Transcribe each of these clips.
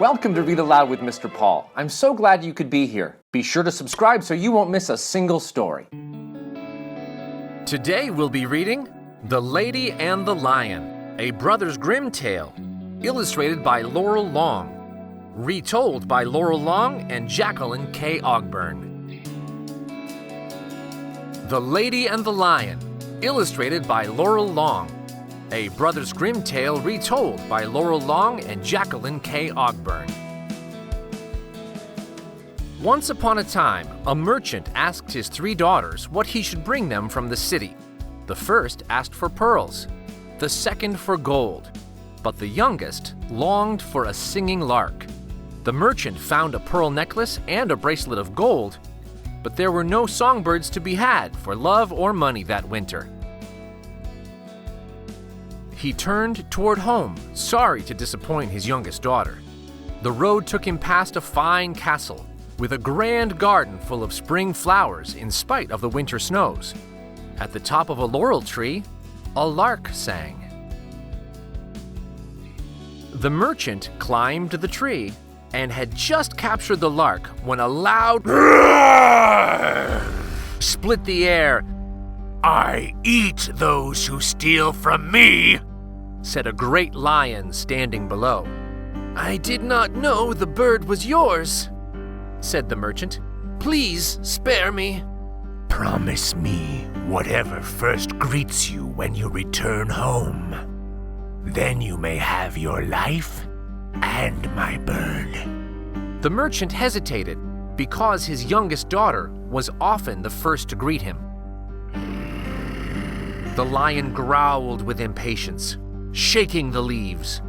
Welcome to Read Aloud with Mr. Paul. I'm so glad you could be here. Be sure to subscribe so you won't miss a single story. Today we'll be reading The Lady and the Lion, a Brothers Grimm tale, illustrated by Laurel Long, retold by Laurel Long and Jacqueline K. Ogburn. The Lady and the Lion, illustrated by Laurel Long, a Brothers Grimm tale retold by Laurel Long and Jacqueline K. Ogburn. Once upon a time, a merchant asked his 3 daughters what he should bring them from the city. The first asked for pearls, the second for gold, but the youngest longed for a singing lark. The merchant found a pearl necklace and a bracelet of gold, but there were no songbirds to be had for love or money that winter. He turned toward home, sorry to disappoint his youngest daughter. The road took him past a fine castle, with a grand garden full of spring flowers in spite of the winter snows. At the top of a laurel tree, a lark sang. The merchant climbed the tree and had just captured the lark when a loud roar split the air. "I eat those who steal from me," said a great lion standing below. "I did not know the bird was yours," said the merchant. "Please spare me." "Promise me whatever first greets you when you return home. Then you may have your life and my bird." The merchant hesitated because his youngest daughter was often the first to greet him. The lion growled with impatience, shaking the leaves.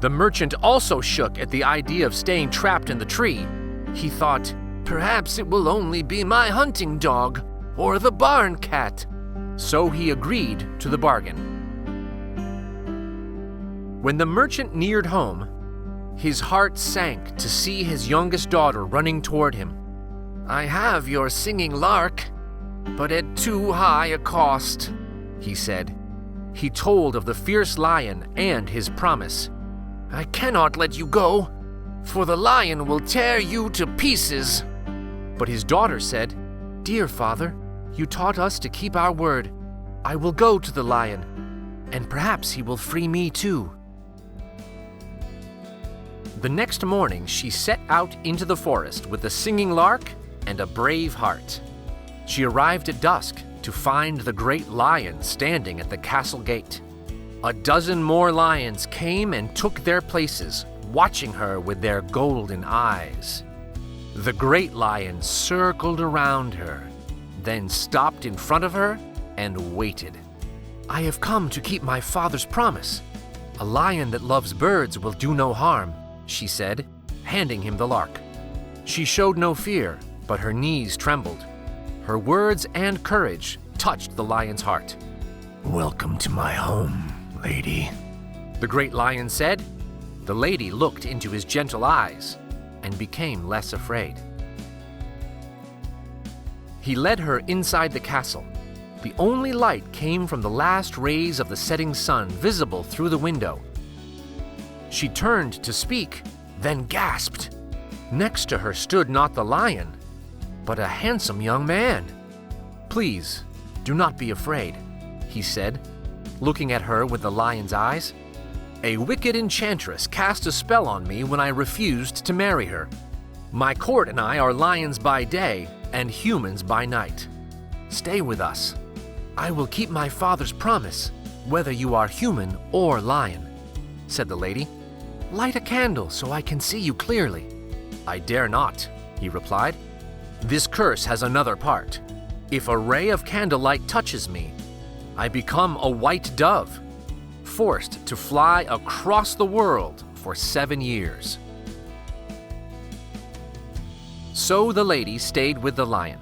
The merchant also shook at the idea of staying trapped in the tree. He thought, perhaps it will only be my hunting dog or the barn cat. So he agreed to the bargain. When the merchant neared home, his heart sank to see his youngest daughter running toward him. "I have your singing lark, but at too high a cost," he said. He told of the fierce lion and his promise. "I cannot let you go, for the lion will tear you to pieces." But his daughter said, "Dear father, you taught us to keep our word. I will go to the lion, and perhaps he will free me too." The next morning, she set out into the forest with a singing lark and a brave heart. She arrived at dusk to find the great lion standing at the castle gate. A dozen more lions came and took their places, watching her with their golden eyes. The great lion circled around her, then stopped in front of her and waited. "I have come to keep my father's promise. A lion that loves birds will do no harm," she said, handing him the lark. She showed no fear, but her knees trembled. Her words and courage touched the lion's heart. "Welcome to my home, lady," the great lion said. The lady looked into his gentle eyes and became less afraid. He led her inside the castle. The only light came from the last rays of the setting sun visible through the window. She turned to speak, then gasped. Next to her stood not the lion, but a handsome young man. "Please, do not be afraid," he said, looking at her with the lion's eyes. "A wicked enchantress cast a spell on me when I refused to marry her. My court and I are lions by day and humans by night. Stay with us. I will keep my father's promise, whether you are human or lion," said the lady. "Light a candle so I can see you clearly." "I dare not," he replied. "This curse has another part. If a ray of candlelight touches me, I become a white dove, forced to fly across the world for 7 years." So the lady stayed with the lion.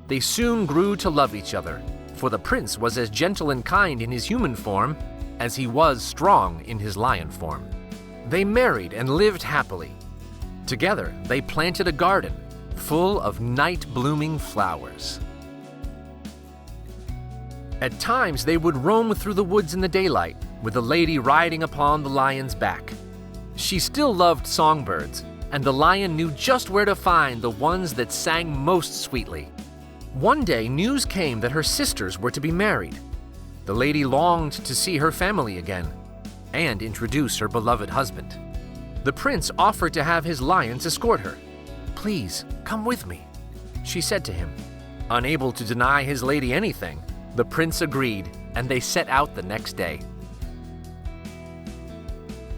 They soon grew to love each other, for the prince was as gentle and kind in his human form as he was strong in his lion form. They married and lived happily. Together, they planted a garden full of night-blooming flowers. At times, they would roam through the woods in the daylight, with the lady riding upon the lion's back. She still loved songbirds, and the lion knew just where to find the ones that sang most sweetly. One day, news came that her sisters were to be married. The lady longed to see her family again and introduce her beloved husband. The prince offered to have his lions escort her. "Please, come with me," she said to him. Unable to deny his lady anything, the prince agreed, and they set out the next day.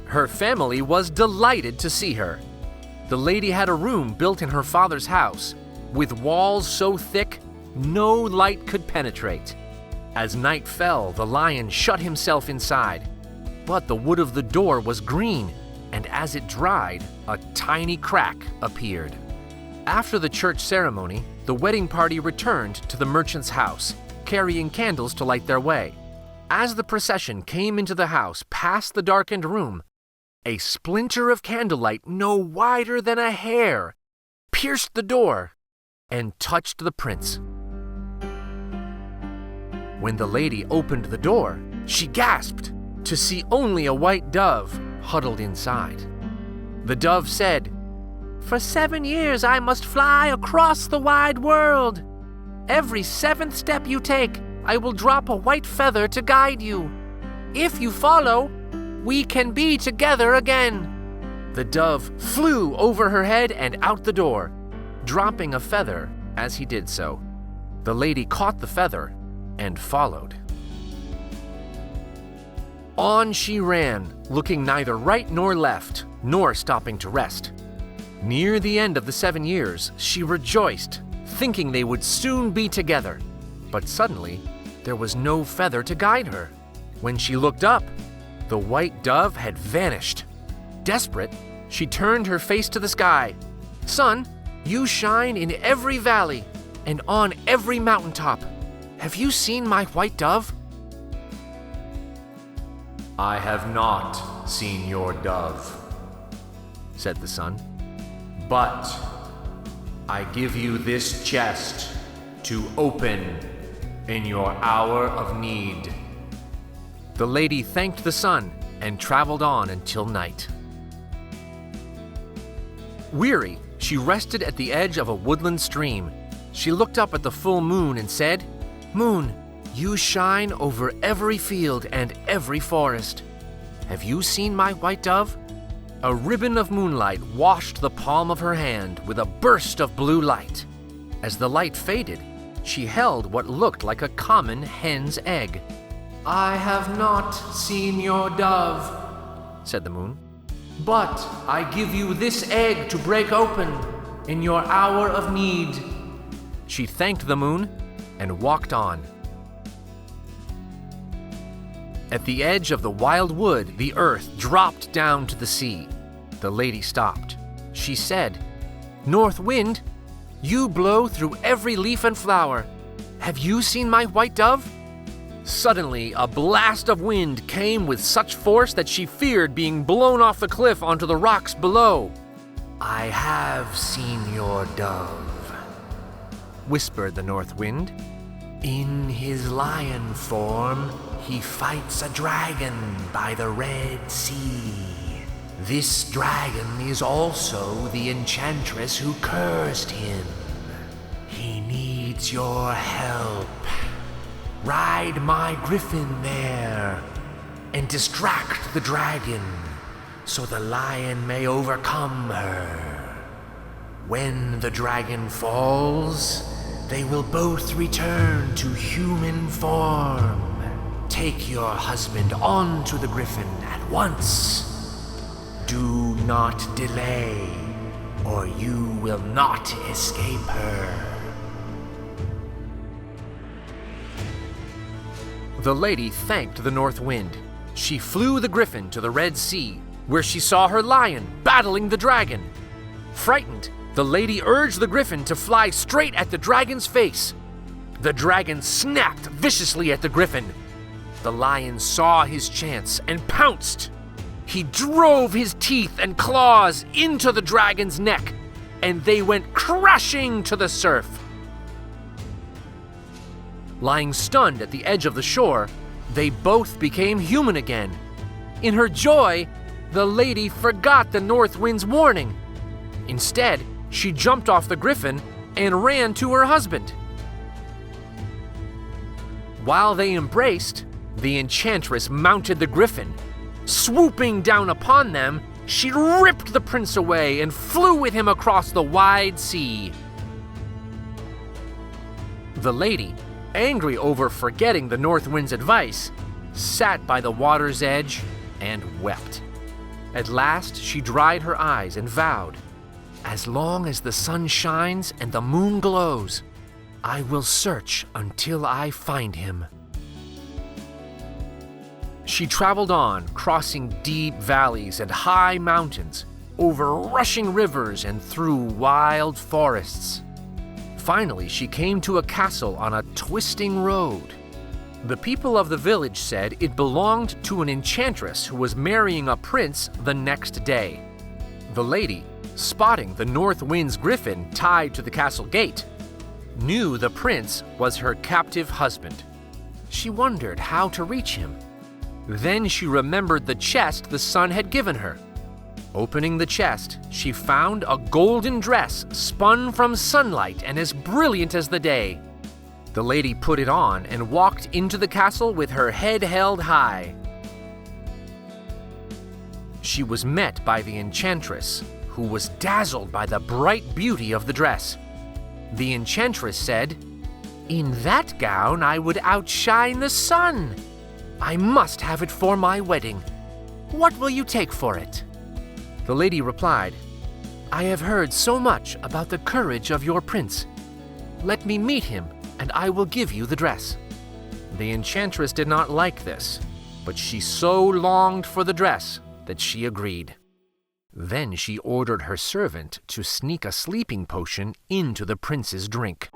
Her family was delighted to see her. The lady had a room built in her father's house, with walls so thick no light could penetrate. As night fell, the lion shut himself inside, but the wood of the door was green, and as it dried, a tiny crack appeared. After the church ceremony, the wedding party returned to the merchant's house, carrying candles to light their way. As the procession came into the house past the darkened room, a splinter of candlelight no wider than a hair pierced the door and touched the prince. When the lady opened the door, she gasped to see only a white dove huddled inside. The dove said, "For 7 years I must fly across the wide world. Every 7th step you take, I will drop a white feather to guide you. If you follow, we can be together again." The dove flew over her head and out the door, dropping a feather as he did so. The lady caught the feather and followed. On she ran, looking neither right nor left, nor stopping to rest. Near the end of the 7 years, she rejoiced, thinking they would soon be together. But suddenly, there was no feather to guide her. When she looked up, the white dove had vanished. Desperate, she turned her face to the sky. "Sun, you shine in every valley and on every mountaintop. Have you seen my white dove?" "I have not seen your dove," said the sun. "But I give you this chest to open in your hour of need." The lady thanked the sun and traveled on until night. Weary, she rested at the edge of a woodland stream. She looked up at the full moon and said, "Moon, you shine over every field and every forest. Have you seen my white dove?" A ribbon of moonlight washed the palm of her hand with a burst of blue light. As the light faded, she held what looked like a common hen's egg. "I have not seen your dove," said the moon, "but I give you this egg to break open in your hour of need." She thanked the moon and walked on. At the edge of the wild wood, the earth dropped down to the sea. The lady stopped. She said, "North wind, you blow through every leaf and flower. Have you seen my white dove?" Suddenly, a blast of wind came with such force that she feared being blown off the cliff onto the rocks below. "I have seen your dove," whispered the north wind. "In his lion form, he fights a dragon by the Red Sea. This dragon is also the enchantress who cursed him. He needs your help. Ride my griffin there and distract the dragon so the lion may overcome her. When the dragon falls, they will both return to human form. Take your husband onto the griffin at once. Do not delay, or you will not escape her." The lady thanked the north wind. She flew the griffin to the Red Sea, where she saw her lion battling the dragon. Frightened, the lady urged the griffin to fly straight at the dragon's face. The dragon snapped viciously at the griffin. The lion saw his chance and pounced. He drove his teeth and claws into the dragon's neck, and they went crashing to the surf. Lying stunned at the edge of the shore, they both became human again. In her joy, the lady forgot the north wind's warning. Instead, she jumped off the griffin and ran to her husband. While they embraced, the enchantress mounted the griffin. Swooping down upon them, she ripped the prince away and flew with him across the wide sea. The lady, angry over forgetting the north wind's advice, sat by the water's edge and wept. At last, she dried her eyes and vowed, "As long as the sun shines and the moon glows, I will search until I find him." She traveled on, crossing deep valleys and high mountains, over rushing rivers and through wild forests. Finally, she came to a castle on a twisting road. The people of the village said it belonged to an enchantress who was marrying a prince the next day. The lady, spotting the north wind's griffin tied to the castle gate, knew the prince was her captive husband. She wondered how to reach him. Then she remembered the chest the sun had given her. Opening the chest, she found a golden dress spun from sunlight and as brilliant as the day. The lady put it on and walked into the castle with her head held high. She was met by the enchantress, who was dazzled by the bright beauty of the dress. The enchantress said, "In that gown I would outshine the sun. I must have it for my wedding. What will you take for it?" The lady replied, "I have heard so much about the courage of your prince. Let me meet him, and I will give you the dress." The enchantress did not like this, but she so longed for the dress that she agreed. Then she ordered her servant to sneak a sleeping potion into the prince's drink.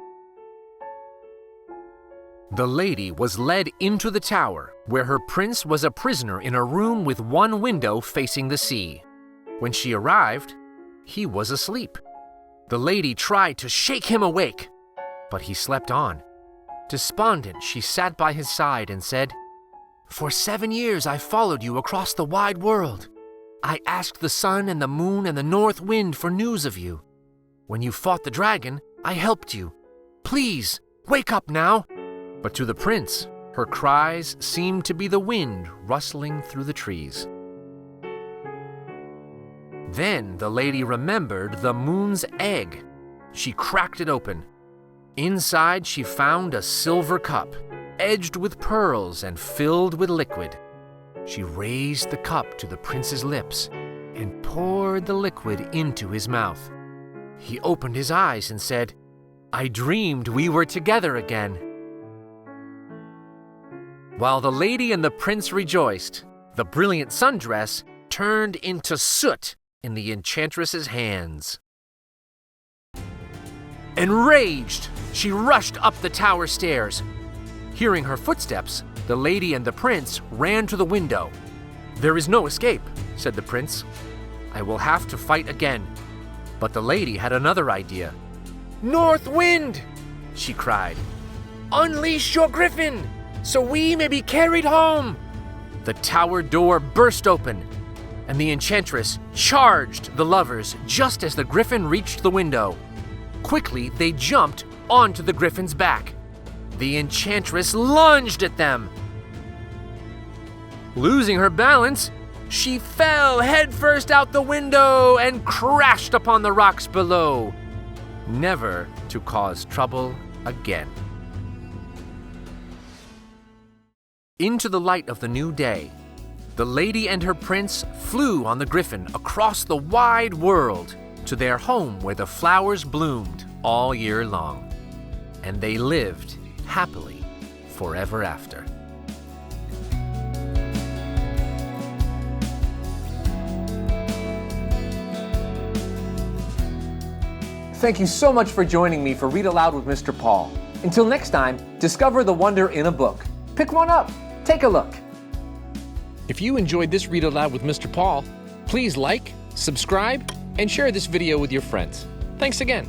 The lady was led into the tower, where her prince was a prisoner in a room with one window facing the sea. When she arrived, he was asleep. The lady tried to shake him awake, but he slept on. Despondent, she sat by his side and said, "For 7 years I followed you across the wide world. I asked the sun and the moon and the north wind for news of you. When you fought the dragon, I helped you. Please, wake up now." But to the prince, her cries seemed to be the wind rustling through the trees. Then the lady remembered the moon's egg. She cracked it open. Inside she found a silver cup, edged with pearls and filled with liquid. She raised the cup to the prince's lips and poured the liquid into his mouth. He opened his eyes and said, "I dreamed we were together again." While the lady and the prince rejoiced, the brilliant sundress turned into soot in the enchantress's hands. Enraged, she rushed up the tower stairs. Hearing her footsteps, the lady and the prince ran to the window. "There is no escape," said the prince. "I will have to fight again." But the lady had another idea. "North wind!" she cried. "Unleash your griffin, so we may be carried home." The tower door burst open, and the enchantress charged the lovers just as the griffin reached the window. Quickly, they jumped onto the griffin's back. The enchantress lunged at them. Losing her balance, she fell headfirst out the window and crashed upon the rocks below, never to cause trouble again. Into the light of the new day, the lady and her prince flew on the griffin across the wide world to their home where the flowers bloomed all year long, and they lived happily forever after. Thank you so much for joining me for Read Aloud with Mr. Paul. Until next time, discover the wonder in a book. Pick one up. Take a look. If you enjoyed this Read Aloud with Mr. Paul, please like, subscribe, and share this video with your friends. Thanks again.